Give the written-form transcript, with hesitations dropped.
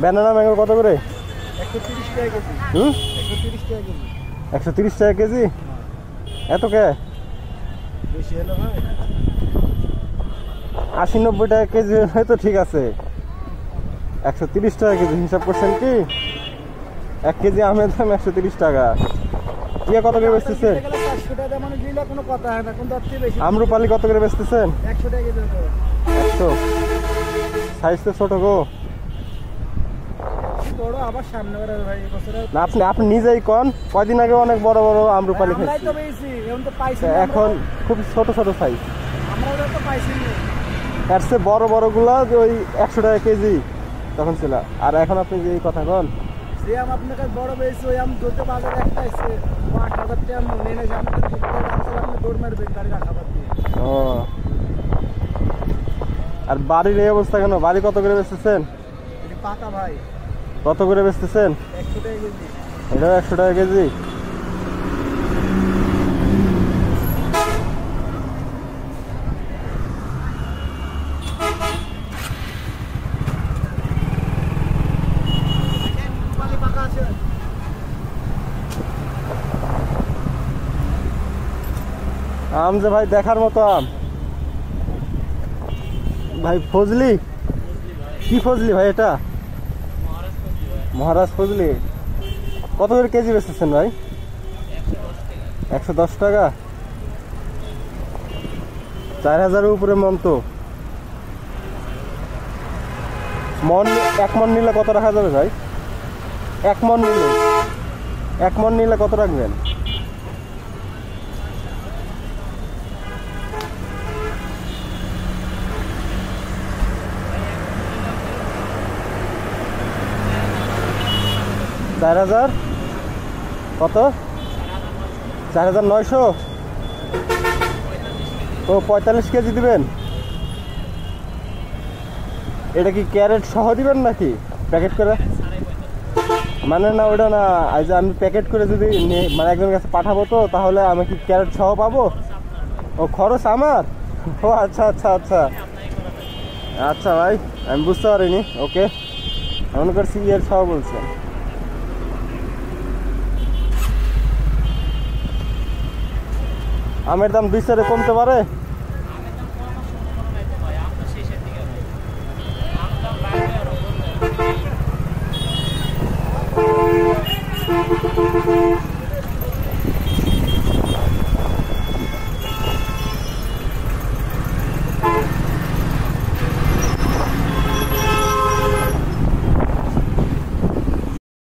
Banana mango কত করে? 130 টাকা কেজি। 130 টাকা কেজি। 130 টাকা কেজি? এত কে? বেশি হলো ভাই। 80-90 টাকা কেজি হলে তো ঠিক আছে। 130 টাকা কেজি হিসাব করছেন কি? 1 কেজি আমের দাম 130 টাকা। টিয়া কত করে বেচতেছেন? 400 টাকা মানে দিলে কোনো কথা হয় না, কিন্তু আপনি বেশি। আম্রপালি কত করে বেচতেছেন? 100 টাকা কেজি। 100। সাইজ তো ছোট গো। বড় আবার সামনে করে ভাই বছরে। না আপনি নিজেই কোন কয়দিন আগে অনেক বড় বড় আম্রপালি খাইছি। আমরাই তো বেশি, এখন তো পাইছি না। এখন খুব ছোট ছোট সাইজ। আমরাও তো পাইছি না। এর চেয়ে বড় বড়গুলা ওই 100 টাকা কেজি তখন ছিল। আর এখন আপনি যে এই কথা কোন, যে আম আপনার কাছে বড় বেশি, ওই আম দুটো বাজারে একটা আছে 8,000 টাকা মনে নেই, আপনি দৌড় মারবেন গাড়ি রাখা বাদ দিয়ে। ও আর বাড়ির এই অবস্থা কেন? বাড়ি কত করে বেচতেছেন? এটা পাকা ভাই। কত করে বেচতেছেন? 100 টাকা কেজি। এটাও 100 টাকা কেজি। পাকা আছে। আম যে ভাই দেখার মতো আম ভাই। ফজলি কি ফজলি ভাই? এটা মহারাজ ফজলি। কত করে কেজি বেচতেছেন ভাই? 110 টাকা। 4000-এর উপরে মন তো। মন 1 মন নিলে কত রাখা যাবে ভাই? 1 মন নিলে কত রাখবেন? চার হাজার কত? 4900। তো 45 কেজি দিবেন? এটা কি ক্যারেট সহ দিবেন নাকি প্যাকেট করে? মানে না ওটা না, আজ আমি প্যাকেট করে যদি মানে একজনের কাছে পাঠাবো, তো তাহলে আমি কি ক্যারেট সহ পাবো? ও খরচ আমার? ও আচ্ছা আচ্ছা আচ্ছা আচ্ছা ভাই, আমি বুঝতে পারিনি। ওকে, এমন করছি ইয়ের সহ বলছেন। আমের দাম 2-4 কমতে পারে।